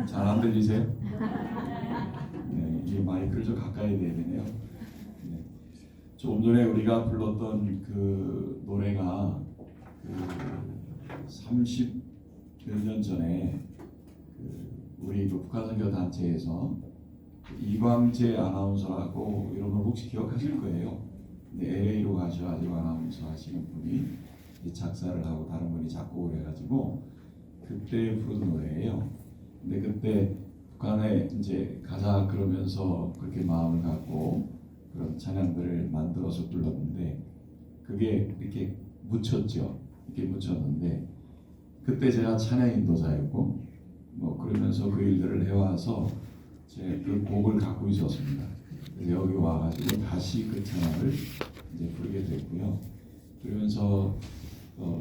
잘 안 들리세요? 네, 이 마이크를 좀 가까이 대야 되네요. 네. 조금 전에 우리가 불렀던 그 노래가 그 30 몇 년 전에 우리 그 북한선교 단체에서 이광재 아나운서라고 여러분 혹시 기억하실 거예요. LA로 가셔가지고 아나운서 하시는 분이 작사를 하고 다른 분이 작곡을 해가지고 그때 부른 노래예요. 근데 그때 북한에 이제 가자 그러면서 그렇게 마음을 갖고 그런 찬양들을 만들어서 불렀는데 그게 이렇게 묻혔죠. 이렇게 묻혔는데 그때 제가 찬양 인도자였고 뭐 그러면서 그 일들을 해와서 제 그 곡을 갖고 있었습니다. 그래서 여기 와가지고 다시 그 찬양을 이제 부르게 됐고요. 그러면서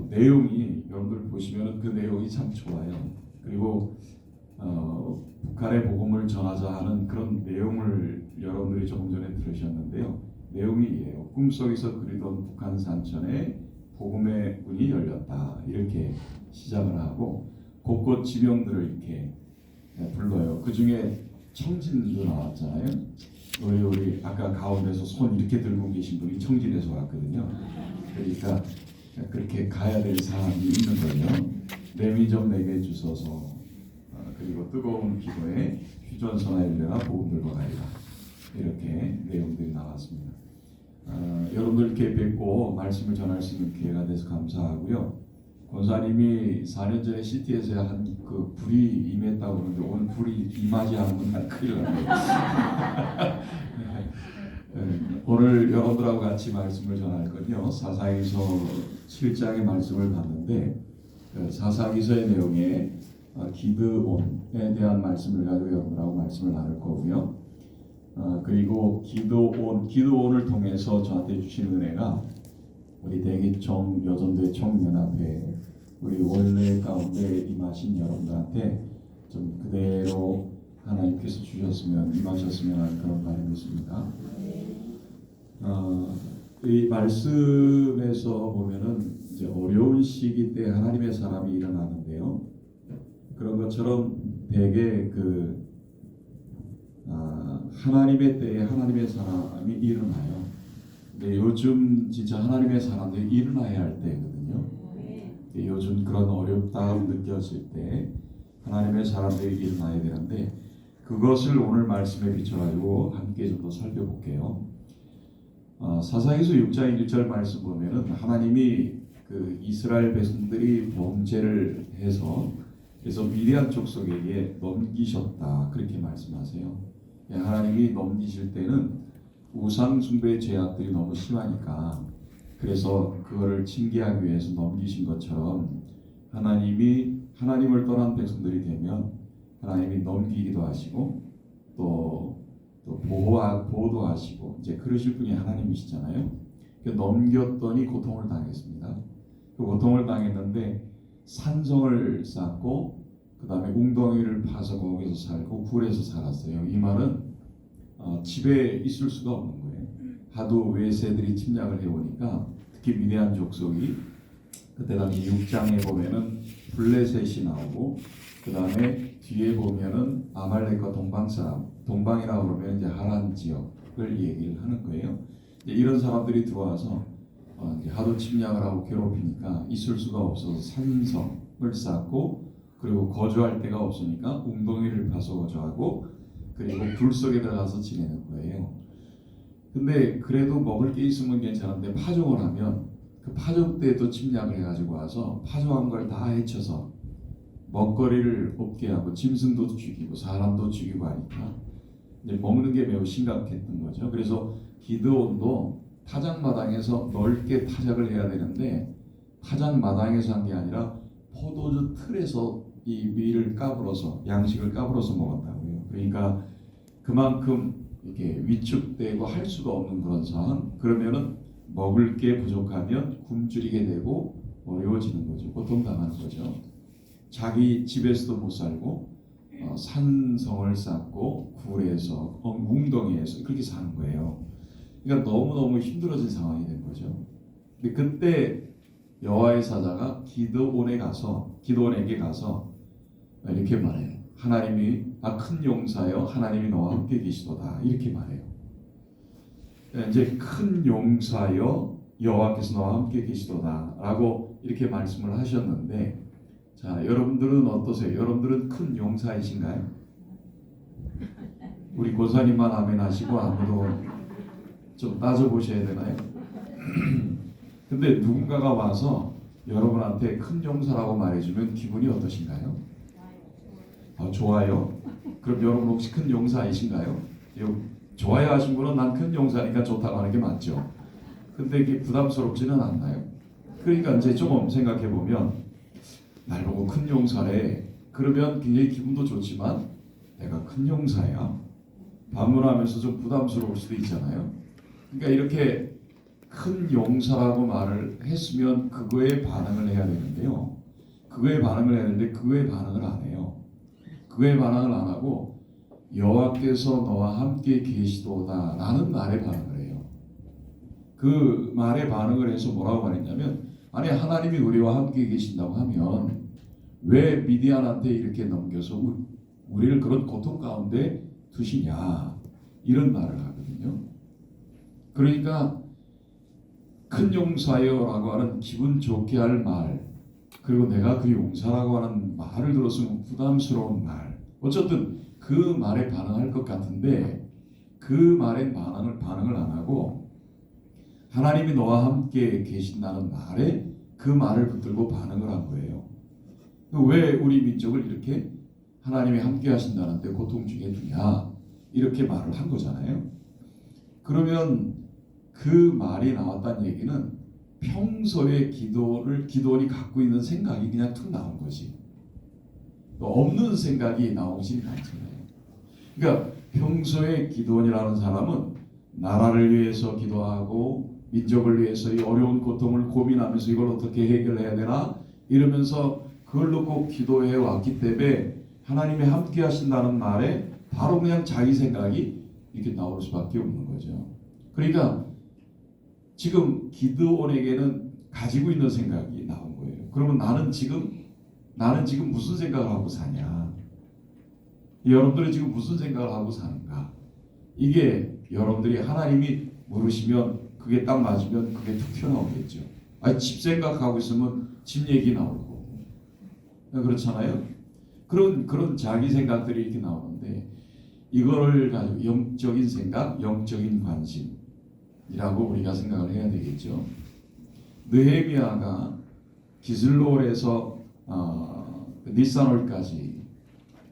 내용이 여러분들 보시면 그 내용이 참 좋아요. 그리고 북한의 복음을 전하자 하는 그런 내용을 여러분들이 조금 전에 들으셨는데요. 내용이 이래요. 꿈속에서 그리던 북한 산천에 복음의 문이 열렸다. 이렇게 시작을 하고 곳곳 지명들을 이렇게 불러요. 그 중에 청진도 나왔잖아요. 우리 아까 가운데서 손 이렇게 들고 계신 분이 청진에서 왔거든요. 그러니까 그렇게 가야 될 사람이 있는 거예요. 내 민족 내게 주소서. 그리고 뜨거운 기도에 휴전선에 일려나 복음 들고 가리라. 이렇게 내용들이 나왔습니다. 여러분들 이렇게 뵙고 말씀을 전할 수 있는 기회가 돼서 감사하고요. 권사님이 4년 전에 CT에서 한 그 불이 임했다고 그러는데 오늘 불이 임하지 않으면 난 큰일 나네요. 오늘 여러분들하고 같이 말씀을 전할 건요. 사사기서 7장의 말씀을 봤는데 사사기서의 내용에 기드온에 대한 말씀을 가지고 여러분들하고 말씀을 나눌 거고요. 그리고 기드온을 통해서 저한테 주신 은혜가 우리 대기총 여전대 총연합회 우리 원래 가운데 임하신 여러분들한테 좀 그대로 하나님께서 주셨으면 임하셨으면 하는 그런 바람이 있습니다. 이 말씀에서 보면은 이제 어려운 시기 때 하나님의 사람이 일어나는데요. 그런 것처럼 대개 하나님의 때에 하나님의 사람이 일어나요. 근데 요즘 진짜 하나님의 사람들이 일어나야 할 때거든요. 요즘 그런 어렵다고 느껴질 때 하나님의 사람들이 일어나야 되는데 그것을 오늘 말씀에 비춰가지고 함께 좀 더 살펴볼게요. 사사기서 6장 1절 말씀 보면은 하나님이 그 이스라엘 백성들이 범죄를 해서 그래서 미디안 족속에게 넘기셨다 그렇게 말씀하세요. 하나님이 넘기실 때는 우상 숭배 죄악들이 너무 심하니까 그래서 그거를 징계하기 위해서 넘기신 것처럼 하나님이 하나님을 떠난 백성들이 되면 하나님이 넘기기도 하시고 또 보호도 하시고 이제 그러실 분이 하나님이시잖아요. 넘겼더니 고통을 당했습니다. 그 고통을 당했는데 산성을 쌓고 그 다음에 웅덩이를 파서 거기서 살고 굴에서 살았어요. 이 말은 집에 있을 수가 없는 거예요. 하도 외세들이 침략을 해오니까 특히 미디안 족속이 그때 당시 6장에 보면은 블레셋이 나오고 그 다음에 뒤에 보면은 아말렉과 동방 사람, 동방이라고 그러면 이제 하란 지역을 얘기를 하는 거예요. 이런 사람들이 들어와서 이제 하도 침략을 하고 괴롭히니까 있을 수가 없어서 산성을 쌓고 그리고 거주할 데가 없으니까 웅덩이를 파서 거주하고 그리고 불 속에 들어가서 지내는 거예요. 근데 그래도 먹을 게 있으면 괜찮은데 파종을 하면 그 파종 때도 침략을 해가지고 와서 파종한 걸 다 해쳐서 먹거리를 없게 하고 짐승도 죽이고 사람도 죽이고 하니까 이제 먹는 게 매우 심각했던 거죠. 그래서 기드온도 타작마당에서 넓게 타작을 해야 되는데 타작마당에서 한 게 아니라 포도주 틀에서 이 밀을 까불어서 양식을 까불어서 먹었다고요. 그러니까 그만큼 이렇게 위축되고 할 수가 없는 그런 상황. 그러면은 먹을 게 부족하면 굶주리게 되고 어려워지는 거죠. 고통당하는 거죠. 자기 집에서도 못 살고 산성을 쌓고 굴에서 웅덩이에서 그렇게 사는 거예요. 그러니까 너무너무 힘들어진 상황이 된 거죠. 근데 그때 여호와의 사자가 기드온에게 가서 이렇게 말해요. 큰 용사여 하나님이 너와 함께 계시도다 이렇게 말해요. 이제 큰 용사여 여호와께서 너와 함께 계시도다라고 이렇게 말씀을 하셨는데, 자, 여러분들은 어떠세요? 여러분들은 큰 용사이신가요? 우리 고사님만 아멘 하시고 아무도 좀 따져보셔야 되나요? 근데 누군가가 와서 여러분한테 큰 용사라고 말해주면 기분이 어떠신가요? 좋아요. 그럼 여러분 혹시 큰 용사이신가요? 좋아요 하신 분은 난 큰 용사니까 좋다고 하는 게 맞죠. 근데 이게 부담스럽지는 않나요? 그러니까 이제 조금 생각해 보면, 날 보고 큰 용사래 그러면 굉장히 기분도 좋지만, 내가 큰 용사야 반문하면서 좀 부담스러울 수도 있잖아요. 그러니까 이렇게 큰 용사라고 말을 했으면 그거에 반응을 해야 되는데요. 그거에 반응을 해야 되는데 그거에 반응을 안 해요. 그거에 반응을 안 하고 여호와께서 너와 함께 계시도다 라는 말에 반응을 해요. 그 말에 반응을 해서 뭐라고 말했냐면, 아니 하나님이 우리와 함께 계신다고 하면 왜 미디안한테 이렇게 넘겨서 우리를 그런 고통 가운데 두시냐, 이런 말을 하거든요. 그러니까 큰 용사여라고 하는 기분 좋게 할 말, 그리고 내가 그 용사라고 하는 말을 들었으면 부담스러운 말, 어쨌든 그 말에 반응할 것 같은데 그 말에 반응을 안 하고 하나님이 너와 함께 계신다는 말에 그 말을 붙들고 반응을 한 거예요. 왜 우리 민족을 이렇게 하나님이 함께 하신다는데 고통 중에 두냐, 이렇게 말을 한 거잖아요. 그러면 그 말이 나왔다는 얘기는 평소에 기도원이 갖고 있는 생각이 그냥 툭 나온 거지. 없는 생각이 나오진 않잖아요. 그러니까 평소에 기도원이라는 사람은 나라를 위해서 기도하고 민족을 위해서 이 어려운 고통을 고민하면서 이걸 어떻게 해결해야 되나 이러면서 그걸 놓고 기도해 왔기 때문에 하나님이 함께 하신다는 말에 바로 그냥 자기 생각이 이렇게 나올 수밖에 없는 거죠. 그러니까 지금 기드온에게는 가지고 있는 생각이 나온 거예요. 그러면 나는 지금 무슨 생각을 하고 사냐? 여러분들이 지금 무슨 생각을 하고 사는가? 이게 여러분들이 하나님이 물으시면 그게 딱 맞으면 그게 툭 튀어나오겠죠. 집 생각하고 있으면 집 얘기 나오고, 그렇잖아요. 그런 자기 생각들이 이렇게 나오는데, 이거를 가지고 영적인 생각, 영적인 관심이라고 우리가 생각을 해야 되겠죠. 느헤미야가 기슬로엘에서 니산월까지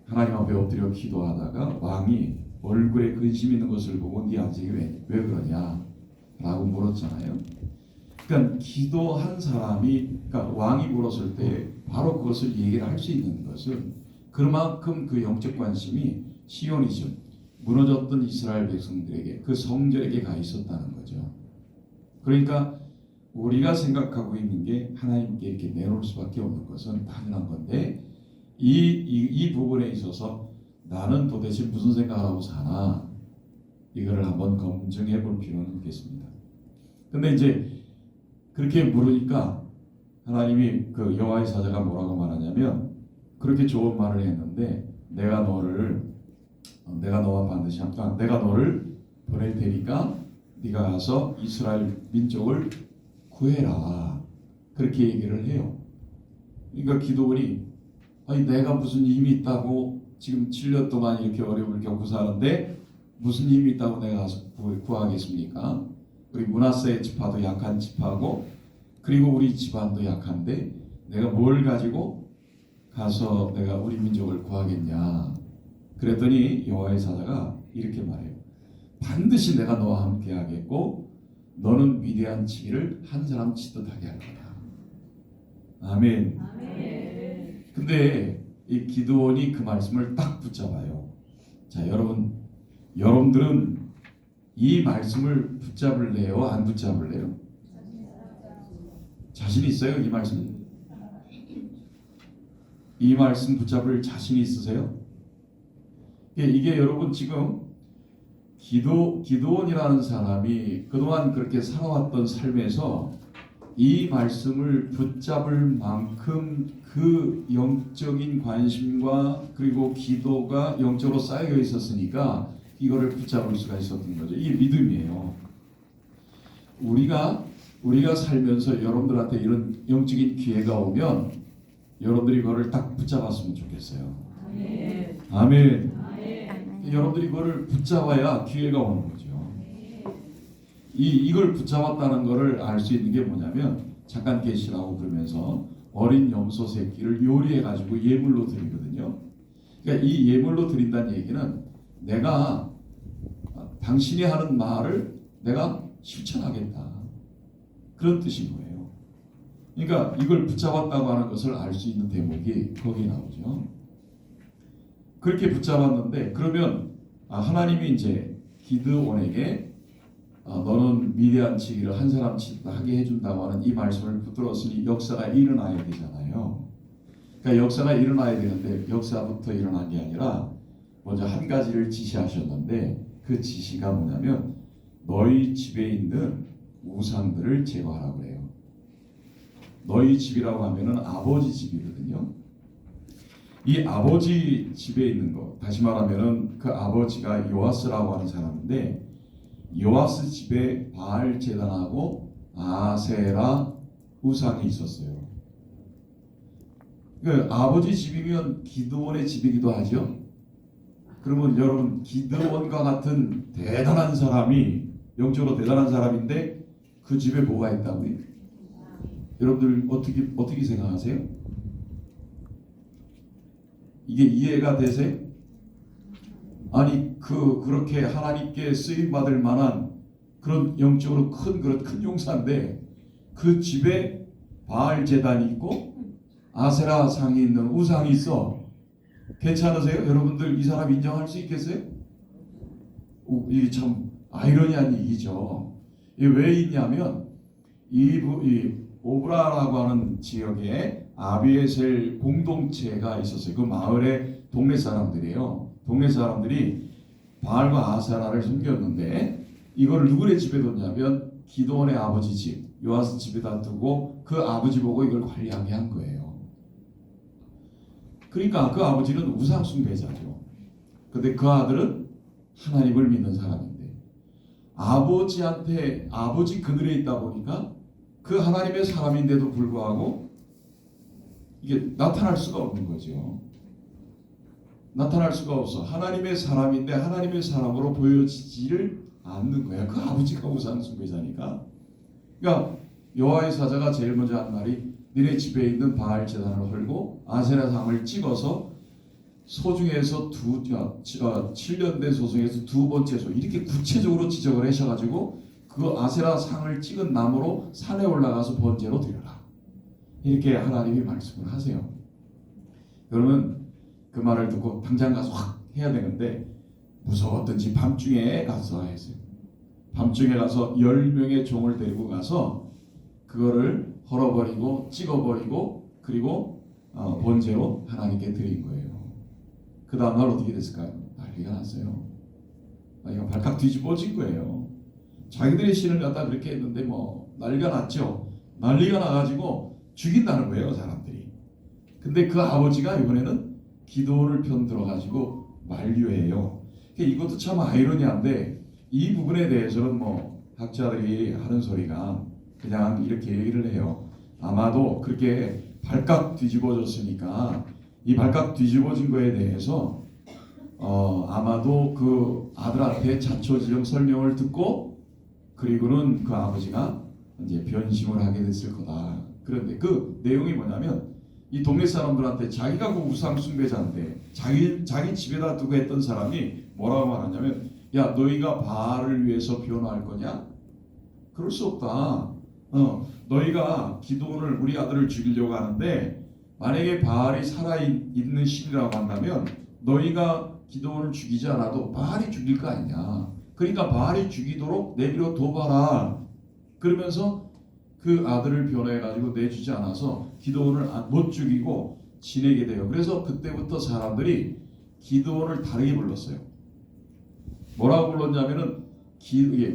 하나님 앞에 엎드려 기도하다가 왕이 얼굴에 근심 있는 것을 보고 네 아직이 왜 그러냐 라고 물었잖아요. 그러니까 기도한 사람이, 그러니까 왕이 물었을 때 바로 그것을 얘기를 할 수 있는 것은 그만큼 그 영적 관심이 시온이즘, 무너졌던 이스라엘 백성들에게, 그 성전에게 가 있었다는 거죠. 그러니까 우리가 생각하고 있는 게 하나님께 이렇게 내놓을 수밖에 없는 것은 당연한 건데, 이 부분에 있어서 나는 도대체 무슨 생각을 하고 사나, 이거를 한번 검증해 볼 필요는 있겠습니다. 근데 이제 그렇게 물으니까 하나님이 그 여호와의 사자가 뭐라고 말하냐면, 그렇게 좋은 말을 했는데 내가 너와 반드시 함께, 내가 너를 보낼 테니까 네가 가서 이스라엘 민족을 구해라, 그렇게 얘기를 해요. 그러니까 기도원이, 아니 내가 무슨 힘이 있다고 지금 7년 동안 이렇게 어려움을 겪고 사는데 무슨 힘이 있다고 내가 가서 구하겠습니까? 우리 므낫세 지파도 약한 지파고, 그리고 우리 집안도 약한데 내가 뭘 가지고 가서 내가 우리 민족을 구하겠냐. 그랬더니 여호와의 사자가 이렇게 말해요. 반드시 내가 너와 함께 하겠고 너는 위대한 치기를 한 사람 치듯 하게 할 거다. 아멘. 아멘. 근데 이 기드온이 그 말씀을 딱 붙잡아요. 자, 여러분들은 이 말씀을 붙잡을래요? 안 붙잡을래요? 자신 있어요? 이 말씀 붙잡을 자신 있으세요? 이게 여러분 지금 기드온이라는 사람이 그동안 그렇게 살아왔던 삶에서 이 말씀을 붙잡을 만큼 그 영적인 관심과 그리고 기도가 영적으로 쌓여 있었으니까 이거를 붙잡을 수가 있었던 거죠. 이게 믿음이에요. 우리가 살면서 여러분들한테 이런 영적인 기회가 오면 여러분들이 그거를 딱 붙잡았으면 좋겠어요. 아멘. 여러분들이 그거를 붙잡아야 기회가 오는 거죠. 이걸 붙잡았다는 것을 알 수 있는 게 뭐냐면 잠깐 계시라고 그러면서 어린 염소 새끼를 요리해 가지고 예물로 드리거든요. 그러니까 이 예물로 드린다는 얘기는 내가 당신이 하는 말을 내가 실천하겠다, 그런 뜻인 거예요. 그러니까 이걸 붙잡았다고 하는 것을 알 수 있는 대목이 거기에 나오죠. 그렇게 붙잡았는데 그러면 하나님이 이제 기드온에게 너는 미디안 치기를 한 사람 하게 해준다고 하는 이 말씀을 붙들었으니 역사가 일어나야 되잖아요. 그러니까 역사가 일어나야 되는데 역사부터 일어난 게 아니라 먼저 한 가지를 지시하셨는데 그 지시가 뭐냐면 너희 집에 있는 우상들을 제거하라고 그래요. 너희 집이라고 하면은 아버지 집이거든요. 이 아버지 집에 있는 거, 다시 말하면은 그 아버지가 요아스라고 하는 사람인데 요아스 집에 바알 제단하고 아세라 우상이 있었어요. 그 아버지 집이면 기드온의 집이기도 하죠. 그러면 여러분 기드온과 같은 대단한 사람이 영적으로 대단한 사람인데 그 집에 뭐가 있다고요? 여러분들 어떻게 생각하세요? 이게 이해가 되세요? 아니 그렇게 하나님께 쓰임 받을 만한 그런 영적으로 큰 용사인데 그 집에 바알 제단이 있고 아세라 상이 있는 우상이 있어. 괜찮으세요? 여러분들 이 사람 인정할 수 있겠어요? 이게 참 아이러니한 얘기죠. 이게 왜 있냐면 이 오브라라고 하는 지역에 아비에셀 공동체가 있었어요. 그 마을의 동네 사람들이에요. 동네 사람들이 바알과 아세라를 섬겼는데 이거를 누구네 집에 뒀냐면 기드온의 아버지 집 요아스 집에다 두고 그 아버지 보고 이걸 관리하게 한 거예요. 그러니까 그 아버지는 우상 숭배자죠. 근데 그 아들은 하나님을 믿는 사람인데 아버지 그늘에 있다 보니까 그 하나님의 사람인데도 불구하고 이게 나타날 수가 없는 거죠. 나타날 수가 없어. 하나님의 사람인데 하나님의 사람으로 보여지지를 않는 거야. 그 아버지가 우상 숭배자니까. 그러니까 여호와의 사자가 제일 먼저 한 말이 너네 집에 있는 바알 제단을 헐고 아세라 상을 찍어서 소중에서 7년 된 소중에서 두 번째 소 이렇게 구체적으로 지적을 하셔가지고 그 아세라 상을 찍은 나무로 산에 올라가서 번제로 드려라. 이렇게 하나님이 말씀을 하세요. 그러면 그 말을 듣고 당장 가서 확 해야 되는데 무서웠던지 밤중에 가서 했어요. 밤중에 가서 10명의 종을 데리고 가서 그거를 헐어버리고 찍어버리고 그리고 번제로 하나님께 드린 거예요. 그 다음날 어떻게 됐을까요? 난리가 났어요. 이거 발칵 뒤집어진 거예요. 자기들의 신을 갖다 그렇게 했는데 뭐 난리가 났죠. 난리가 나가지고 죽인다는 거예요, 사람들이. 근데 그 아버지가 이번에는 기드온을 편 들어가지고 만류해요. 이것도 참 아이러니한데 이 부분에 대해서는 뭐 학자들이 하는 소리가 그냥 이렇게 얘기를 해요. 아마도 그렇게 발칵 뒤집어졌으니까 이 발칵 뒤집어진 거에 대해서 아마도 그 아들한테 자초지종 설명을 듣고 그리고는 그 아버지가 이제 변심을 하게 됐을 거다. 그런데 그 내용이 뭐냐면 이 동네 사람들한테 자기가 그 우상 숭배자인데 자기 집에다 두고 했던 사람이 뭐라고 말하냐면 야 너희가 바알을 위해서 변호할 거냐? 그럴 수 없다. 너희가 기드온을 우리 아들을 죽이려고 하는데 만약에 바알이 살아있는 신이라고 한다면 너희가 기드온을 죽이지 않아도 바알이 죽일 거 아니냐. 그러니까 바알이 죽이도록 내비로 둬봐라. 그러면서 그 아들을 변호해가지고 내주지 않아서 기드온을 못 죽이고 지내게 돼요. 그래서 그때부터 사람들이 기드온을 다르게 불렀어요. 뭐라고 불렀냐면은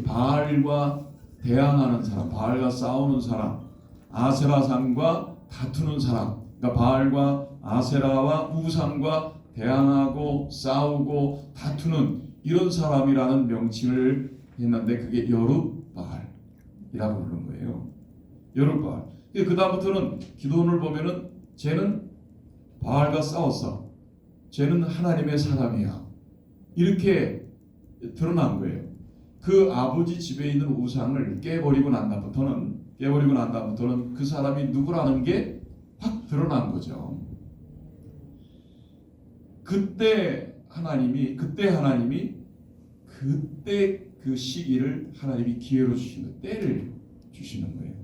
바알과 대항하는 사람, 바알과 싸우는 사람, 아세라상과 다투는 사람, 그러니까 바알과 아세라와 우상과 대항하고 싸우고 다투는 이런 사람이라는 명칭을 했는데 그게 여룻바알이라고 부른 거예요. 여룻바알. 그 다음부터는 기도원을 보면은 쟤는 바알과 싸웠어. 쟤는 하나님의 사람이야. 이렇게 드러난 거예요. 그 아버지 집에 있는 우상을 깨버리고 난 다음부터는 그 사람이 누구라는 게 확 드러난 거죠. 그때 그 시기를 하나님이 기회로 주시는 때를 주시는 거예요.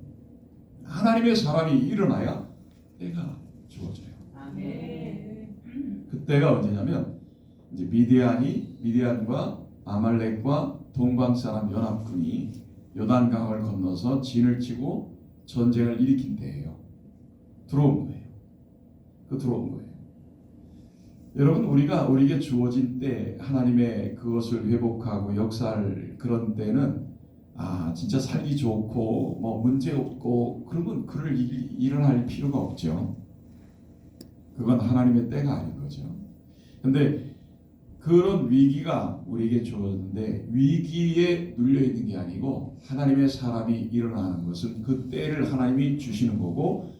하나님의 사람이 일어나야 때가 주어져요. 아멘. 그때가 언제냐면 이제 미디안과 아말렉과 동방 사람 연합군이 요단강을 건너서 진을 치고 전쟁을 일으킨 때예요. 들어온 거예요. 여러분, 우리에게 주어진 때, 하나님의 그것을 회복하고 역사할 그런 때는 진짜 살기 좋고 뭐 문제 없고 그러면 그럴 일어날 필요가 없죠. 그건 하나님의 때가 아닌 거죠. 근데 그런 위기가 우리에게 주어졌는데 위기에 눌려 있는 게 아니고 하나님의 사람이 일어나는 것은 그 때를 하나님이 주시는 거고,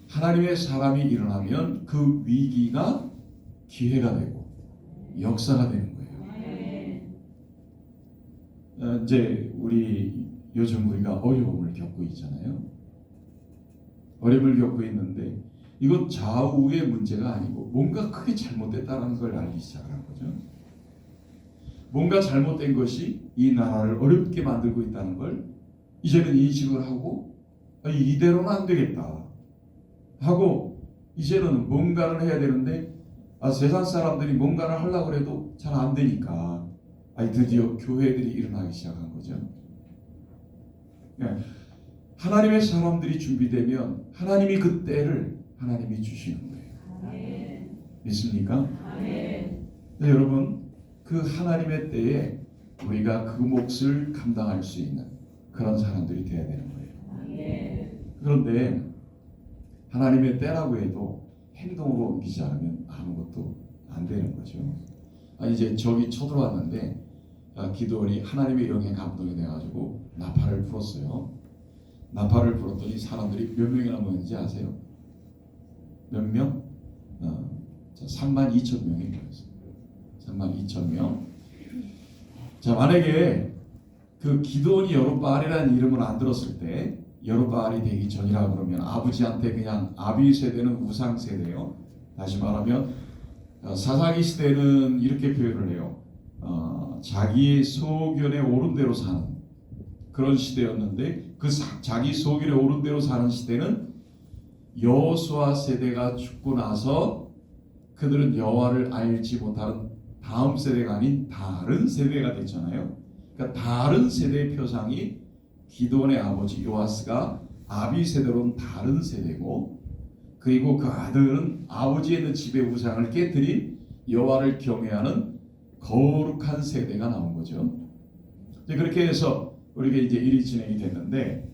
하나님의 사람이 일어나면 그 위기가 기회가 되고 역사가 되는 거예요. 이제 요즘 우리가 어려움을 겪고 있잖아요. 어려움을 겪고 있는데 이건 좌우의 문제가 아니고 뭔가 크게 잘못됐다는 걸 알기 시작한 거죠. 뭔가 잘못된 것이 이 나라를 어렵게 만들고 있다는 걸 이제는 인식을 하고 이대로는 안 되겠다 하고 이제는 뭔가를 해야 되는데 세상 사람들이 뭔가를 하려고 해도 잘 안 되니까 드디어 교회들이 일어나기 시작한 거죠. 하나님의 사람들이 준비되면 하나님이 그 때를 하나님이 주시는 거예요. 아멘. 믿습니까? 아멘. 네, 여러분, 그 하나님의 때에 우리가 그 몫을 감당할 수 있는 그런 사람들이 되어야 되는 거예요. 아멘. 그런데 하나님의 때라고 해도 행동으로 옮기지 않으면 아무것도 안 되는 거죠. 이제 적이 쳐들어왔는데 기도원이 하나님의 영에 감동이 돼가지고 나팔을 불었어요. 나팔을 불었더니 사람들이 몇 명이나 모였는지 아세요? 몇 명? 32,000명이 모였어요. 32,000명. 자, 만약에 그 기도원이 여룻바알이라는 이름을 안 들었을 때, 여룻바알이 되기 전이라 그러면 아버지한테 그냥 아비 세대는 우상 세대요. 다시 말하면 사사기 시대는 이렇게 표현을 해요. 자기의 소견에 오른 대로 사는 그런 시대였는데, 그 자기 소견에 오른 대로 사는 시대는 여호수아 세대가 죽고 나서 그들은 여호와를 알지 못하는 다음 세대가 아닌 다른 세대가 됐잖아요. 그러니까 다른 세대의 표상이 기드온의 아버지 요아스가 아비 세대로는 다른 세대고, 그리고 그 아들은 아버지의 있는 집의 우상을 깨뜨린 여호와를 경외하는 거룩한 세대가 나온 거죠. 이제 그렇게 해서 우리가 이제 일이 진행이 됐는데,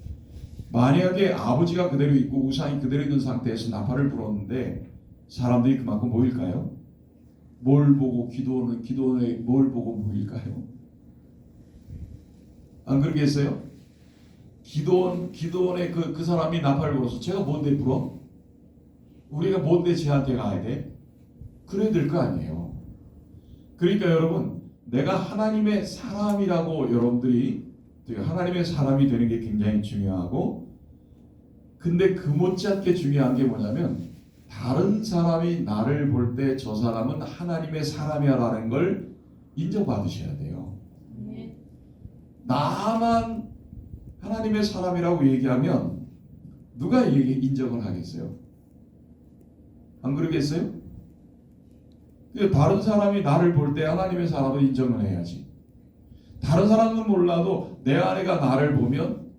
만약에 아버지가 그대로 있고 우상이 그대로 있는 상태에서 나팔을 불었는데 사람들이 그만큼 모일까요? 뭘 보고 기도원에 뭘 보고 모일까요? 안 그러겠어요? 기도원에 그 사람이 나팔을 불어서 제가 뭔데 불어? 우리가 뭔데 쟤한테 가야 돼? 그래야 될 거 아니에요. 그러니까 여러분, 내가 하나님의 사람이라고 여러분들이 하나님의 사람이 되는 게 굉장히 중요하고, 근데 그 못지않게 중요한 게 뭐냐면 다른 사람이 나를 볼 때 저 사람은 하나님의 사람이야라는 걸 인정받으셔야 돼요. 나만 하나님의 사람이라고 얘기하면 누가 인정을 하겠어요? 안 그러겠어요? 다른 사람이 나를 볼 때 하나님의 사람을 인정을 해야지. 다른 사람은 몰라도 내 아내가 나를 보면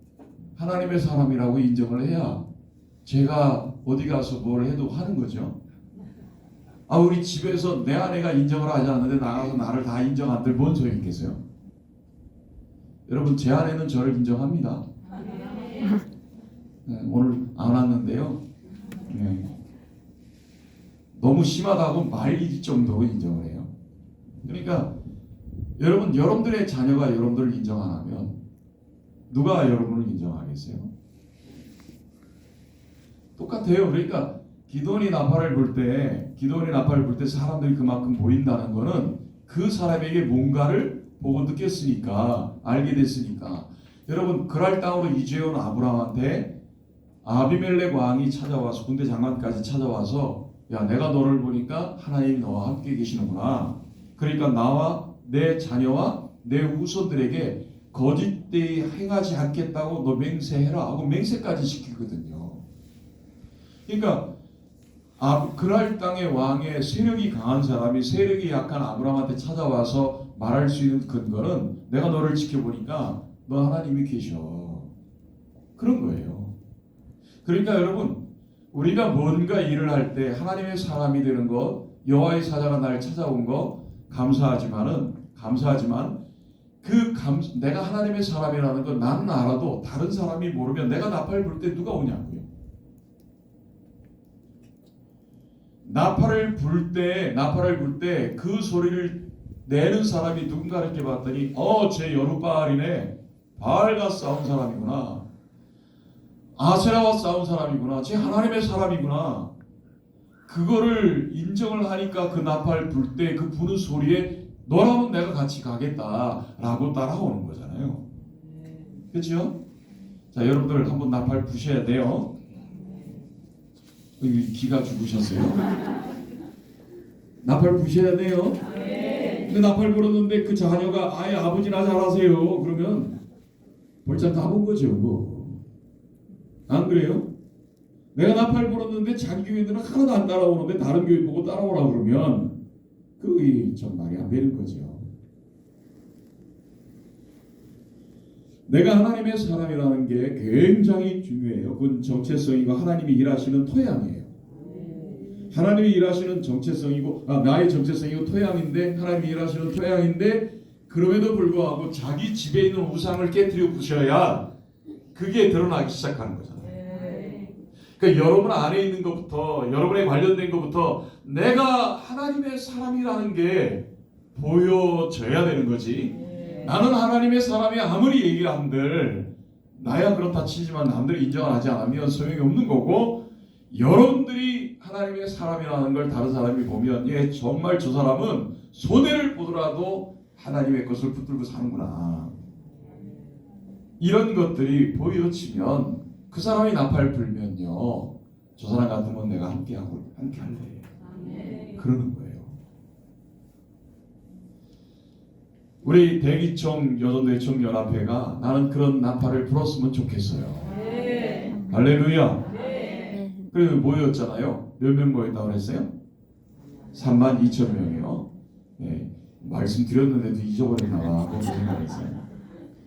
하나님의 사람이라고 인정을 해야 제가 어디 가서 뭘 해도 하는 거죠. 우리 집에서 내 아내가 인정을 하지 않는데 나가서 나를 다 인정 안 들 뭔 소용이 있겠어요? 여러분, 제 아내는 저를 인정합니다. 오늘 안 왔는데요. 너무 심하다고 말릴 정도로 인정을 해요. 그러니까 여러분들의 자녀가 여러분들을 인정 안 하면 누가 여러분을 인정하겠어요? 똑같아요. 그러니까 기도원이 나팔을 불 때 사람들이 그만큼 보인다는 거는 그 사람에게 뭔가를 보고 느꼈으니까, 알게 됐으니까. 여러분, 그랄 땅으로 이주해온 아브라함한테 아비멜렉 왕이 찾아와서, 군대 장관까지 찾아와서, 야, 내가 너를 보니까 하나님이 너와 함께 계시는구나. 그러니까 나와 내 자녀와 내 후손들에게 거짓되이 행하지 않겠다고 너 맹세해라 하고 맹세까지 시키거든요. 그러니까 그랄 땅의 왕의 세력이 강한 사람이 세력이 약한 아브라함한테 찾아와서 말할 수 있는 근거는 내가 너를 지켜보니까 너 하나님이 계셔. 그런 거예요. 그러니까 여러분, 우리가 뭔가 일을 할 때 하나님의 사람이 되는 것, 여호와의 사자가 날 찾아온 거 감사하지만 내가 하나님의 사람이라는 건 나는 알아도 다른 사람이 모르면 내가 나팔 불 때 누가 오냐고요. 나팔을 불 때 그 소리를 내는 사람이 누군가 이렇게 봤더니 쟤 여룻바알이네. 바알과 싸운 사람이구나. 아세라와 싸운 사람이구나. 쟤 하나님의 사람이구나. 그거를 인정을 하니까 그 나팔 불 때 그 부는 소리에 너라면 내가 같이 가겠다라고 따라오는 거잖아요. 그렇죠? 자, 여러분들 한번 나팔 부셔야 돼요. 기가 죽으셨어요? 나팔 부셔야 돼요. 근데 나팔 불었는데 그 자녀가 아예 아버지나 잘하세요. 그러면 벌써 다 본 거죠. 뭐. 안 그래요? 내가 나팔 불었는데 자기 교인들은 하나도 안 따라오는데 다른 교인 보고 따라오라 그러면 그게 좀 말이 안 되는 거죠. 내가 하나님의 사람이라는 게 굉장히 중요해요. 그건 정체성이고 하나님이 일하시는 토양이에요. 하나님이 일하시는 정체성이고 나의 정체성이고 토양인데 하나님이 일하시는 토양인데 그럼에도 불구하고 자기 집에 있는 우상을 깨뜨려 부셔야 그게 드러나기 시작하는 거잖아요. 그러니까 여러분 안에 있는 것부터 여러분에 관련된 것부터 내가 하나님의 사람이라는 게 보여져야 되는 거지. 나는 하나님의 사람이 아무리 얘기를 한들 나야 그렇다 치지만 남들이 인정을 하지 않으면 소용이 없는 거고 여러분들이 하나님의 사람이라는 걸 다른 사람이 보면 정말 저 사람은 손해를 보더라도 하나님의 것을 붙들고 사는구나. 이런 것들이 보여지면 그 사람이 나팔 불면요. 저 사람 같으면 내가 함께 할래. 그러는 거예요. 우리 대기총 여전대총연합회가 나는 그런 나팔을 불었으면 좋겠어요. 할렐루야. 그래서 모였잖아요. 몇 명 모였다고 그랬어요? 32,000명이요. 말씀드렸는데도 잊어버렸나 봐. 그런 생각했어요.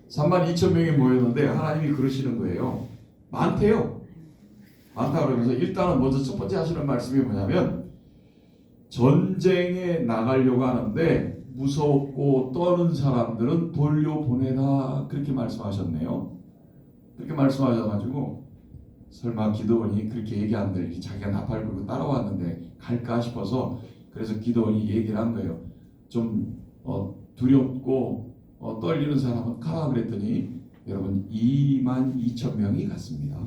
32,000명이 모였는데 하나님이 그러시는 거예요. 많대요. 많다 그러면서 일단은 먼저 첫 번째 하시는 말씀이 뭐냐면 전쟁에 나가려고 하는데 무섭고 떠는 사람들은 돌려보내라 그렇게 말씀하셨네요. 그렇게 말씀하셔가지고 설마 기도원이 그렇게 얘기 안 들리 자기가 나팔 불고 따라왔는데 갈까 싶어서 그래서 기도원이 얘기를 한 거예요. 좀 두렵고 떨리는 사람은 가라 그랬더니 여러분 22,000명이 갔습니다.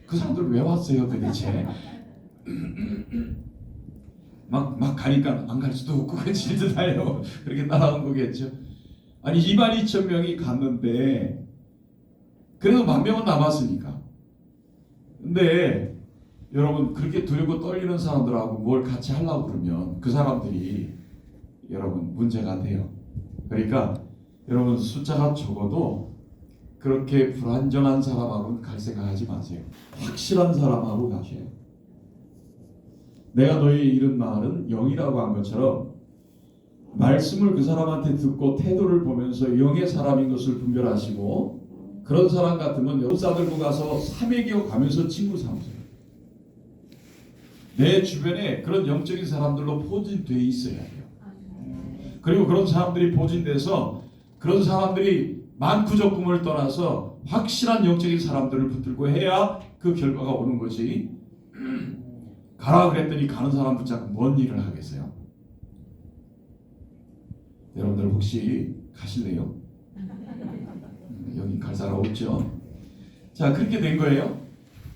그 사람들 왜 왔어요 도대체? 막 가니까 안 갈 수도 없고 질질 달려고 그렇게 따라온 거겠죠. 아니 22,000명이 갔는데 그래도 10,000명은 남았으니까. 근데 여러분 그렇게 두렵고 떨리는 사람들하고 뭘 같이 하려고 그러면 그 사람들이 여러분 문제가 돼요. 그러니까 여러분 숫자가 적어도 그렇게 불안정한 사람하고는 갈 생각하지 마세요. 확실한 사람하고 가셔요. 내가 너희 이른 말은 영이라고 한 것처럼 말씀을 그 사람한테 듣고 태도를 보면서 영의 사람인 것을 분별하시고 그런 사람 같으면 여러 싸들고 가서 사매기어 가면서 친구 삼으세요. 내 주변에 그런 영적인 사람들로 포진되어 있어야 해요. 그리고 그런 사람들이 포진돼서 그런 사람들이 많고 적음을 떠나서 확실한 영적인 사람들을 붙들고 해야 그 결과가 오는 거지. 가라 그랬더니 가는 사람 붙잡고 뭔 일을 하겠어요? 여러분들 혹시 가실래요? 여기 갈 사람 없죠? 자, 그렇게 된 거예요.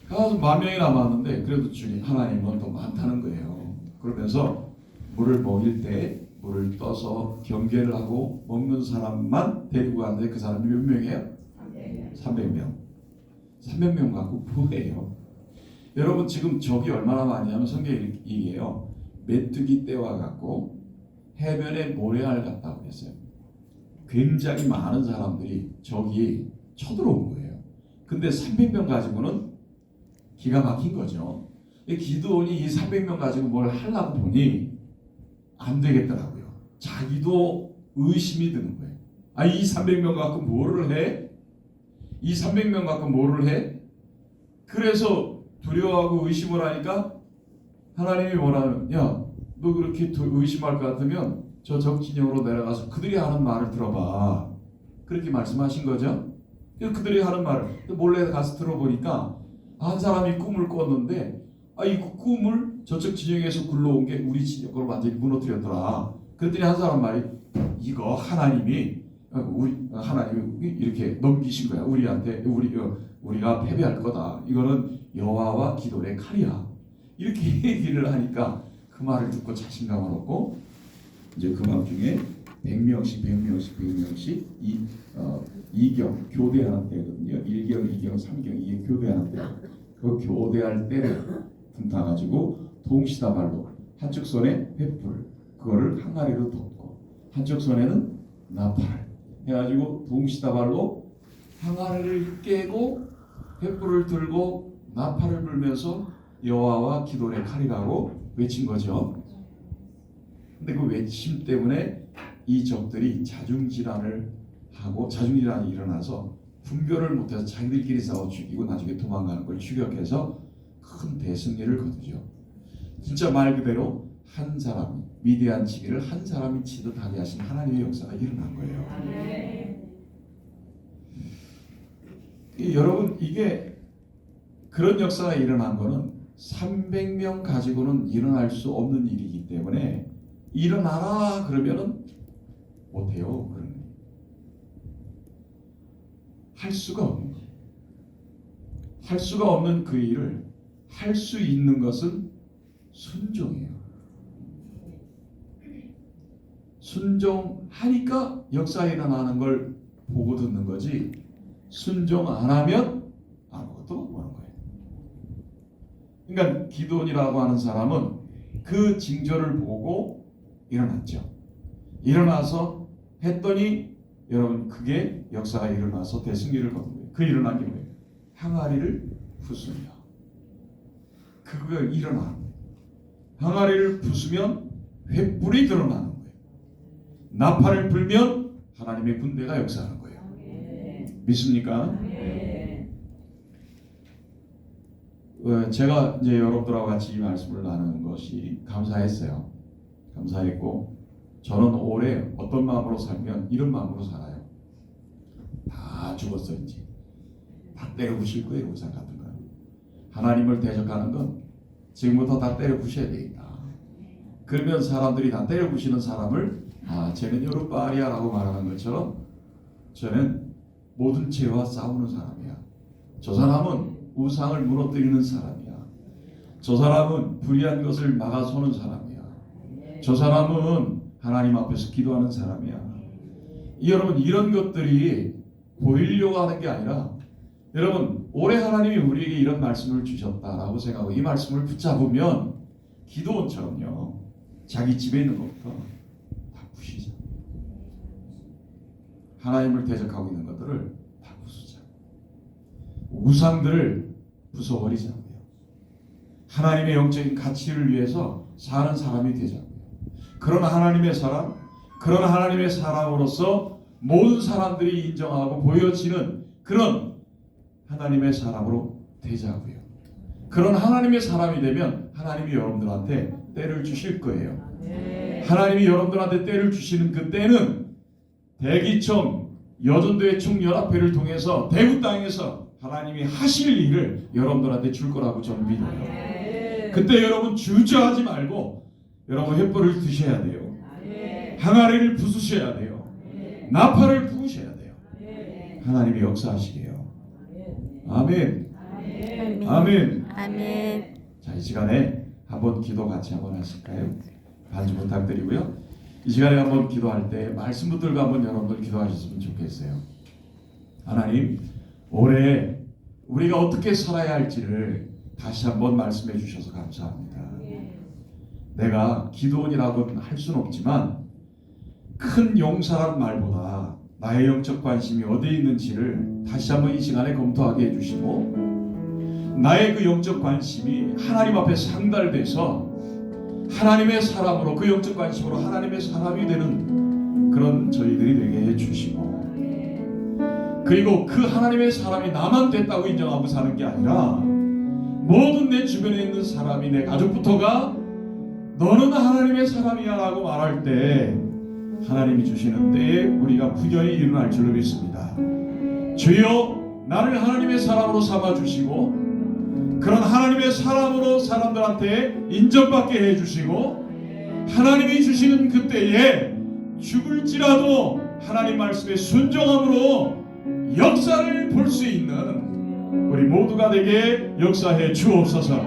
가서 10,000명이 남았는데 그래도 주님 하나님은 더 많다는 거예요. 그러면서 물을 먹일 때 물을 떠서 경계를 하고 먹는 사람만 데리고 갔는데 그 사람이 몇 명이에요? 300명. 300명 갖고 뭐예요? 여러분 지금 적이 얼마나 많냐면 성경에 얘기해요. 메뚜기 떼와 같고 해변에 모래알 같다고 했어요. 굉장히 많은 사람들이 적이 쳐들어온 거예요. 근데 300명 가지고는 기가 막힌 거죠. 기드온이 이 300명 가지고 뭘 하려고 보니 안 되겠더라고요. 자기도 의심이 드는 거예요. 아, 이 300명 갖고 뭐를 해? 이 300명 갖고 뭐를 해? 그래서 두려워하고 의심을 하니까 하나님이 뭐라는, 야, 너 그렇게 의심할 것 같으면 저 적진영으로 내려가서 그들이 하는 말을 들어봐. 그렇게 말씀하신 거죠. 그들이 하는 말을 몰래 가서 들어보니까 한 사람이 꿈을 꿨는데, 이 꿈을 저쪽 진영에서 굴러온 게 우리 진영을 완전히 무너뜨렸더라. 그랬더니 한 사람 말이, 이거 하나님이 이렇게 넘기신 거야. 우리한테 우리가 패배할 거다. 이거는 여호와와 기도의 칼이야. 이렇게 얘기를 하니까 그 말을 듣고 자신감을 얻고 이제 그 밤 중에 100명씩 2경 교대하는 때거든요. 1경, 2경, 3경 이게 교대하는 때. 그 교대할 때를 분타가지고 동시다발로 한쪽 손에 횃불 그거를 항아리로 덮고 한쪽 손에는 나팔 해가지고 동시다발로 항아리를 깨고 횃불을 들고 나팔을 불면서 여호와와 기도의 칼이라고 외친 거죠. 근데 그 외침 때문에 이 적들이 자중질환이 일어나서 분별을 못해서 자기들끼리 싸워 죽이고 나중에 도망가는 걸 추격해서 큰 대승리를 거두죠. 진짜 말 그대로 한 사람, 미디안 치기를 한 사람이 치듯 하게 하신 하나님의 역사가 일어난 거예요. 여러분 이게 그런 역사가 일어난 거는 300명 가지고는 일어날 수 없는 일이기 때문에 일어나라 그러면은 못해요. 그런 할 수가 없는 거예요. 할 수가 없는 그 일을 할 수 있는 것은 순종이에요. 순종하니까 역사가 일어나는 걸 보고 듣는 거지 순종 안 하면 아무것도 못 보는 거예요. 그러니까 기드온이라고 하는 사람은 그 징조를 보고 일어났죠. 일어나서 했더니 여러분 그게 역사가 일어나서 대승리를 거둔 거예요. 그 일어난 게 뭐예요? 항아리를 부수며 그거 일어나는 거예요. 항아리를 부수면 횃불이 드러나는 거예요. 나팔을 불면 하나님의 군대가 역사하는 거예요. 믿습니까? 제가 이제 여러분들하고 같이 이 말씀을 나누는 것이 감사했어요. 감사했고 저는 올해 어떤 마음으로 살면 이런 마음으로 살아요. 다 죽었어 이제. 다 때려 부실 거예요. 우상 같은 거. 하나님을 대적하는 건 지금부터 다 때려 부셔야 되겠다. 그러면 사람들이 다 때려 부시는 사람을 쟤는 요르바리아라고 말하는 것처럼 저는 모든 죄와 싸우는 사람이야. 저 사람은 우상을 무너뜨리는 사람이야. 저 사람은 불의한 것을 막아서는 사람이야. 저 사람은 하나님 앞에서 기도하는 사람이야. 여러분 이런 것들이 보이려고 하는 게 아니라 여러분 올해 하나님이 우리에게 이런 말씀을 주셨다라고 생각하고 이 말씀을 붙잡으면 기도원처럼요. 자기 집에 있는 것부터 다 부시자. 하나님을 대적하고 있는 것들을 다 부수자. 우상들을 부숴버리자고요. 하나님의 영적인 가치를 위해서 사는 사람이 되자고요. 그런 하나님의 사람, 그런 하나님의 사람으로서 모든 사람들이 인정하고 보여지는 그런 하나님의 사람으로 되자고요. 그런 하나님의 사람이 되면 하나님이 여러분들한테 때를 주실 거예요. 하나님이 여러분들한테 때를 주시는 그 때는 대기청 여전도의 총연합회를 통해서 대구 땅에서 하나님이 하실 일을 여러분들한테 줄 거라고 저는 믿어요. 그때 여러분 주저하지 말고 여러분 횃불을 드셔야 돼요. 항아리를 부수셔야 돼요. 나팔을 부으셔야 돼요. 하나님이 역사하시게요. 아멘. 아멘. 아멘. 자, 이 시간에 한번 기도 같이 한번 하실까요? 반주 부탁드리고요. 이 시간에 한번 기도할 때 말씀 붙들고 한번 여러분들 기도하셨으면 좋겠어요. 하나님, 올해 우리가 어떻게 살아야 할지를 다시 한번 말씀해 주셔서 감사합니다. 내가 기도원이라고는 할 수는 없지만 큰 용사란 말보다 나의 영적 관심이 어디에 있는지를 다시 한번 이 시간에 검토하게 해주시고, 나의 그 영적 관심이 하나님 앞에 상달돼서 하나님의 사람으로, 그 영적 관심으로 하나님의 사람이 되는 그런 저희들이 되게 해주시고, 그리고 그 하나님의 사람이 나만 됐다고 인정하고 사는 게 아니라 모든 내 주변에 있는 사람이, 내 가족부터가 너는 하나님의 사람이야 라고 말할 때 하나님이 주시는 때에 우리가 분연히 일어날 줄로 믿습니다. 주여, 나를 하나님의 사람으로 삼아주시고 그런 하나님의 사람으로 사람들한테 인정받게 해주시고, 하나님이 주시는 그때에 죽을지라도 하나님 말씀에 순종함으로 역사를 볼 수 있는 우리 모두가 되게 역사해 주옵소서.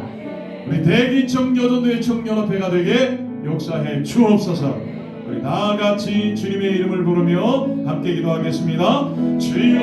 우리 대기청 여전도의 청년협회가 되게 역사해 주옵소서. 우리 다같이 주님의 이름을 부르며 함께 기도하겠습니다. 주여,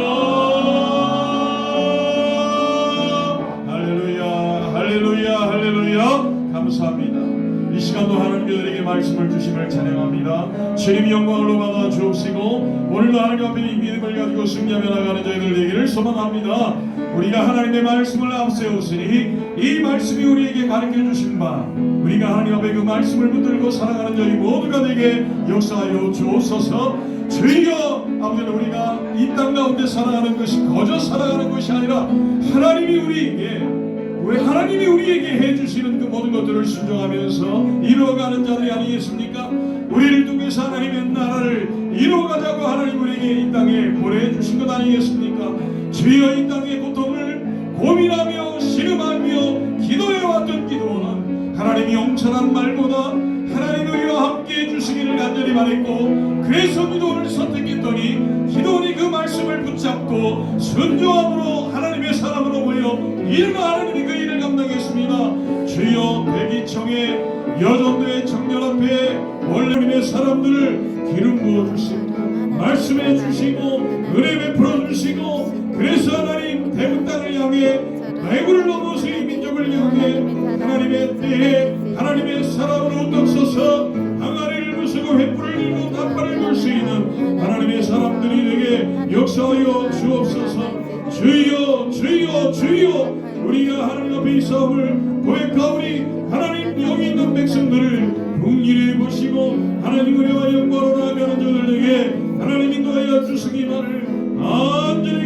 할렐루야, 할렐루야. 감사합니다. 이 시간도 하나님들에게 말씀을 주심을 찬양합니다. 주님 영광으로 받아 주옵시고, 오늘도 하나님 앞에 이 믿음을 가지고 승리하며 나가는 저희들 되기를 소망합니다. 우리가 하나님의 말씀을 앞세웠으니 이 말씀이 우리에게 가르쳐 주신 바, 우리가 하나님 앞에 그 말씀을 붙들고 살아가는 저희 모두가 되게 역사하여 주옵소서. 주여, 아버지, 우리가 이 땅 가운데 살아가는 것이 거저 살아가는 것이 아니라 하나님이 우리에게 해주시는 그 모든 것들을 순종하면서 이루어가는 자들이 아니겠습니까? 우리를 통해서 하나님의 나라를 이루어가자고 하나님 우리에게 이 땅에 보내주신 것 아니겠습니까? 주여, 이 땅의 고통을 고민하며 신음하며 기도해왔던 기도는 하나님이 용서란 말보다 하나님 우리와 함께 해주시기를 간절히 바랬고, 그래서 기도를 선택했더니 기도원이 그 말씀을 붙잡고 순종함으로 하나님의 사람으로 모여 일마 하나님이 그 일을 감당했습니다. 주여, 대기청의 여전도의 청년협회에 원래님의 사람들을 기름 부어주시고 말씀해 주시고 은혜 베풀어 주시고, 그래서 하나님 대구 땅을 향해 대구를 넘어서 이 민족을 향해 하나님의 때에 하나님의 사람으로 떡서서 항아리를 부수고 횃불을 들고 나팔을 불 수 있는 하나님의 사람들이 되게 역사하여 주옵소서. 주여, 주여, 주여, 우리가 하나님 앞에 이 싸움을 고백하오니 하나님 여기 있는 백성들을 긍휼히 보시고 하나님 은혜와 영광으로 나아가는 저들에게 하나님 인도하여 주시기만을 간절히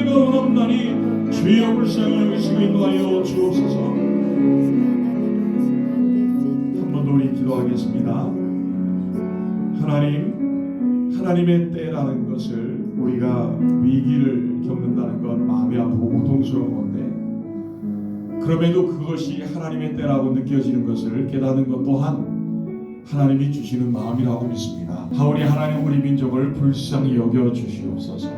원합나니 주여 불쌍히 여기시고 인도하여 주옵소서. 한 번 더 우리 기도하겠습니다. 하나님의 때라는 것을 우리가 위기를 겪는다는 건 마음이 아프고 고통스러운 건데, 그럼에도 그것이 하나님의 때라고 느껴지는 것을 깨닫는 것 또한 하나님이 주시는 마음이라고 믿습니다. 하오니 하나님 우리 민족을 불쌍히 여겨 주시옵소서.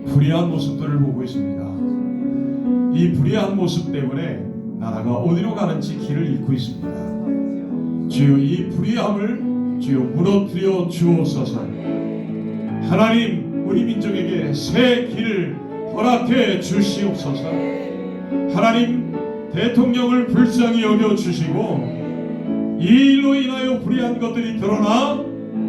불의한 모습들을 보고 있습니다. 이 불의한 모습 때문에 나라가 어디로 가는지 길을 잃고 있습니다. 주여, 이 불의함을 주여 무너뜨려 주옵소서. 하나님 우리 민족에게 새 길을 허락해 주시옵소서. 하나님 대통령을 불쌍히 여겨 주시고 이 일로 인하여 불의한 것들이 드러나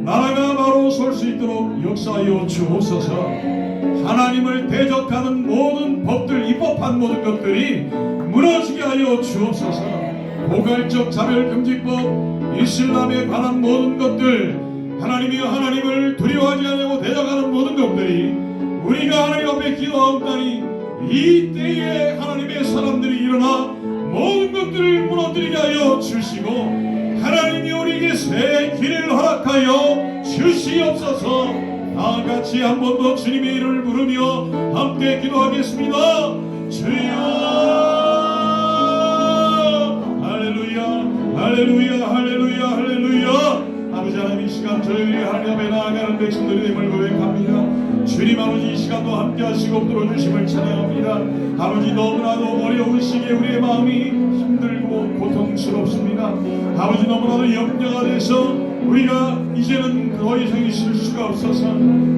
나라가 바로 설 수 있도록 역사하여 주옵소서. 하나님을 대적하는 모든 법들, 입법한 모든 것들이 무너지게 하여 주옵소서. 포괄적 차별금지법, 이슬람에 관한 모든 것들, 하나님이여 하나님을 두려워하지 않고 대적하는 모든 것들이 우리가 하나님 앞에 기도하옵나니 이 때에 하나님의 사람들이 일어나 모든 것들을 무너뜨리게 하여 주시고 하나님이 우리에게 새 길을 허락하여 주시옵소서. 다 같이 한 번 더 주님의 이름을 부르며 함께 기도하겠습니다. 주여 할렐루야 할렐루야 할렐루야 할렐루야. 아버지 하나님, 이 시간 저희들이 하나님 앞에 나아가는 백성들이 됨을 고백합니다. 주님 아버지, 이 시간도 함께 하시고 들어주심을 찬양합니다. 아버지, 너무나도 어려운 시기에 우리의 마음이 힘들고 고통스럽습니다. 아버지, 너무나도 염려가 돼서 우리가 이제는 더 이상 있을 수가 없어서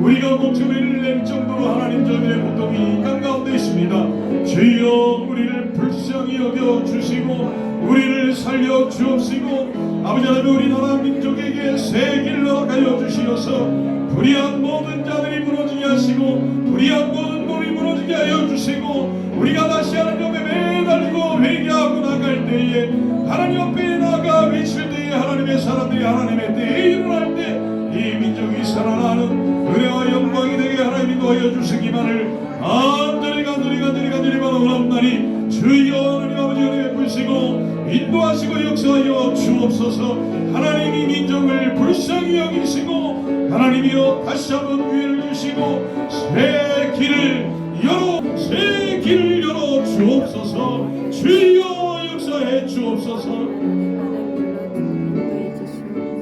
우리가 목숨을 낼 정도로 하나님 저희의 고통이 한가운데 있습니다. 주여 우리를 불쌍히 여겨주시고 우리를 살려 주옵시고 아버지 하나님, 우리나라 민족에게 새 길을 허락하여 주시어서 불의한 모든 자들이 무너지게 하시고 불의한 모든 몸이 무너지게 하여 주시고 우리가 다시 하나님 앞에 매달리고 회개하고 나갈 때에 하나님 앞에 나가 외칠 때에 하나님의 사람들이 하나님의 때에 일어날 때 이 민족이 살아나는 은혜와 영광이 되게 하나님이 도와여 주시기만을 간절히 원하옵나니 주여 하나님 아버지 은혜 베푸시고 인도하시고 역사하여 주옵소서. 하나님이 민족을 불쌍히 여기시고 하나님이여 다시 한번 기회를 주시고 새 길을 열어 주옵소서. 주여 역사해 주옵소서.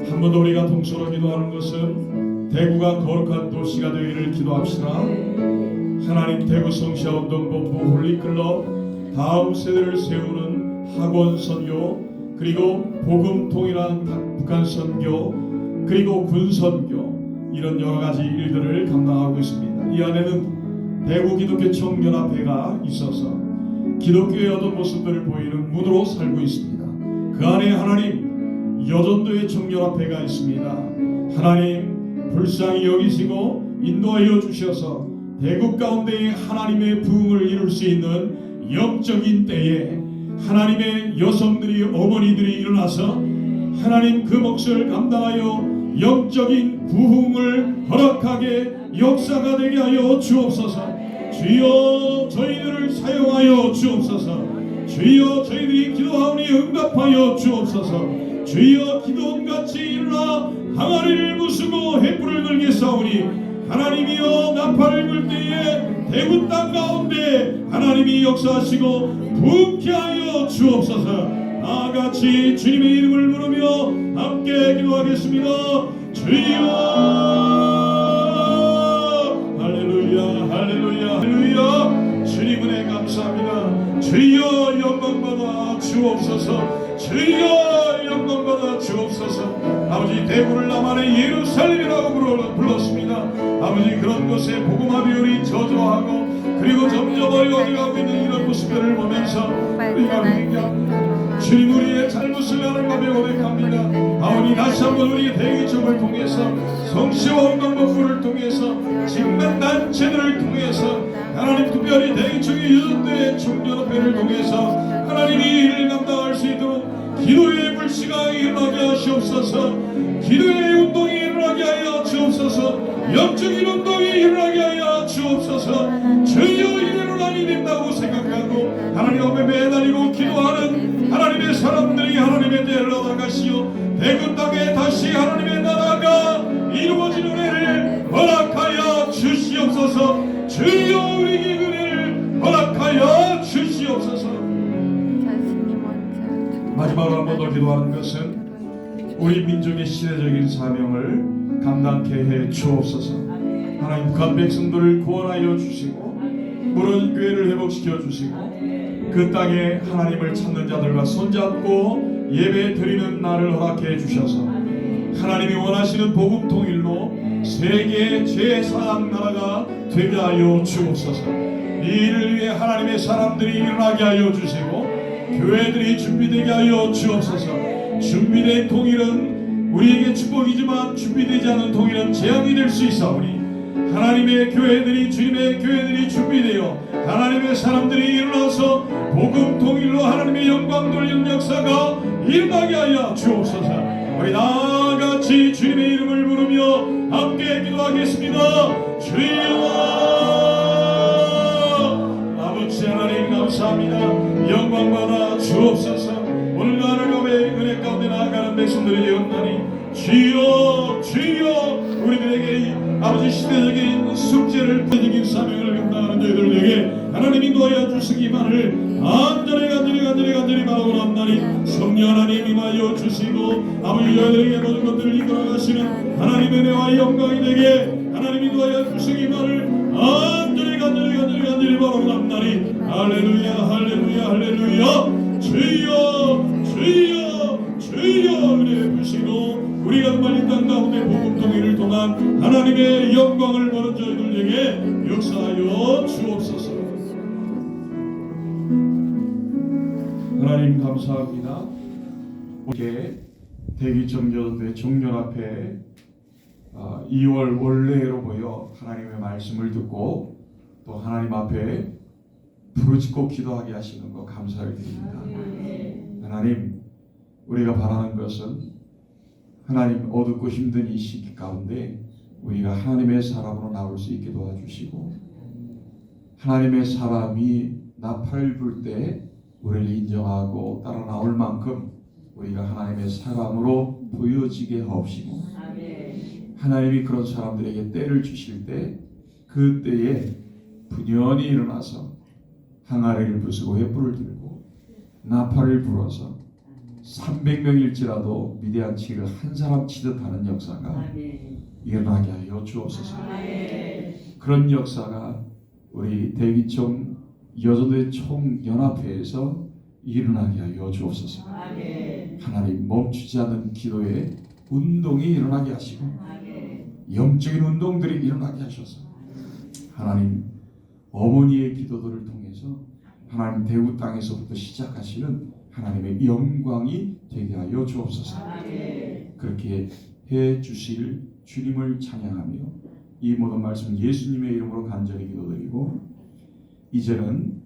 한 번 더 우리가 동서로 기도하는 것은 대구가 거룩한 도시가 되기를 기도합시다. 하나님, 대구 성시아운동본부 홀리클럽 다음 세대를 세우는 학원 선교, 그리고 복음 통일한 북한 선교, 그리고 군 선교, 이런 여러 가지 일들을 감당하고 있습니다. 이 안에는 대구 기독교 청년합회가 있어서 기독교의 어떤 모습들을 보이는 문으로 살고 있습니다. 그 안에 하나님 여전도의 청년합회가 있습니다. 하나님 불쌍히 여기시고 인도하여 주셔서 대국 가운데에 하나님의 부흥을 이룰 수 있는 영적인 때에 하나님의 여성들이, 어머니들이 일어나서 하나님 그 몫을 감당하여 영적인 부흥을 허락하게 역사가 되게 하여 주옵소서. 주여 저희들을 사용하여 주옵소서. 주여 저희들이 기도하오니 응답하여 주옵소서. 주여 기도원같이 일어나 항아리를 부수고 횃불을 들게 싸우니 하나님이여 나팔을 불 때에 대구 땅 가운데 하나님이 역사하시고 부흥케 하여 주옵소서. 나같이 주님의 이름을 부르며 함께 기도하겠습니다. 주여 할렐루야 할렐루야 할렐루야. 주님 은혜 감사합니다. 주여 영광받아 주옵소서. 주여 영광받아 주옵소서. 아버지, 대구를 나만의 예루살렘이라고 불렀습니다. 아버지, 그런 곳에 복음화 비율이 저조하고 그리고 점점 어려워지고 있는 이런 모습들을 보면서 우리가 회개합니다. 주님, 우리의 잘못을 하나님께 고백합니다. 아버지, 다시 한번 우리의 대기적을 통해서 성시와 운동본부를 통해서 직면단체들을 통해서 하나님, 특별히 대기적의 유전도의 청년협회를 통해서 하나님이 일을 감당할 수 있도록 기도의 불씨가 일어나게 하시옵소서. 기도의 운동이 일어나게 하여 주옵소서. 영적인 운동이 일어나게 하여 주옵소서. 주여 이대로 아니 된다고 생각하고 하나님 앞에 매달리고 기도하는 하나님의 사람들이 하나님의 때를 나가시어 대구 땅에 다시 하나님의 나라가 이루어진 은혜를 허락하여 주시옵소서. 주여 우리에게 은혜를 허락하여 주시옵소서. 마지막으로 한 번 더 기도하는 것은 우리 민족의 시대적인 사명을 감당케 해 주옵소서. 하나님, 북한 백성들을 구원하여 주시고 무너진 교회를 회복시켜 주시고 그 땅에 하나님을 찾는 자들과 손잡고 예배 드리는 날을 허락해 주셔서 하나님이 원하시는 복음 통일로 세계 제4당 나라가 되게 하여 주옵소서. 이 일을 위해 하나님의 사람들이 일어나게 하여 주시고 교회들이 준비되게 하여 주옵소서. 준비된 통일은 우리에게 축복이지만 준비되지 않은 통일은 재앙이 될 수 있사오니 하나님의 교회들이, 주님의 교회들이 준비되어 하나님의 사람들이 일어나서 복음 통일로 하나님의 영광 돌리는 역사가 일어나게 하여 주옵소서. 우리 다같이 주님의 이름을 부르며 함께 기도하겠습니다. 주여 아버지 하나님 감사합니다. 영광받아 주옵소서. 오늘 하나님의 은혜 가운데 나아가는 백성들이 되었나니 주여 주여 우리들에게 아버지 시대적인 숙제를 시대적인 사명을 감당하는 저희들에게 하나님이 도와여 주시기만을 간절히 바라고 합나니 성령 하나님 임하여 주시고 아버지 저희들에게 모든 것들을 이끌어 가시는 하나님의 은혜와 영광이 되게 하나님이 도와여 주시기만을 간절히 바라고 합나니 할렐루야 주여 은혜 부시고 우리가 정말 땅 가운데 복음 통일을 통한 하나님의 영광을 보는 저희들에게 역사하여 주옵소서. 하나님 감사합니다. 이렇게 대기정교대 종년앞에 2월 원래로 모여 하나님의 말씀을 듣고 또 하나님 앞에 부르짖고 기도하게 하시는 것 감사를 드립니다. 하나님, 우리가 바라는 것은 하나님 어둡고 힘든 이 시기 가운데 우리가 하나님의 사람으로 나올 수 있게 도와주시고 하나님의 사람이 나팔을 불 때 우리를 인정하고 따라 나올 만큼 우리가 하나님의 사람으로 보여지게 하옵시고 하나님이 그런 사람들에게 때를 주실 때 그 때에 분연히 일어나서 항아리를 부수고 횃불을 들고 나팔을 불어서 300명일지라도 위대한 치를 한 사람 치듯 하는 역사가 일어나게 하여 주옵소서. 그런 역사가 우리 대기총 여전대 총연합회에서 일어나게 하여 주옵소서. 하나님 멈추지 않는 기도의 운동이 일어나게 하시고 영적인 운동들이 일어나게 하셔서 하나님 어머니의 기도들을 통해서 하나님 대구 땅에서부터 시작하시는 하나님의 영광이 되게 하여 주옵소서. 그렇게 해 주실 주님을 찬양하며 이 모든 말씀 예수님의 이름으로 간절히 기도드리고 이제는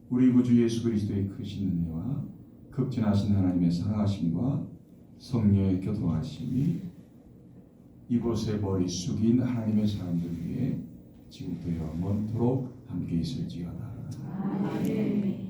우리 구주 예수 그리스도의 크신 은혜와 극진하신 하나님의 사랑하심과 성령의 교통하심이 이곳에 머리 숙인 하나님의 사람들 위해 지금부터 영원토록 함께 있을지어다. 아멘.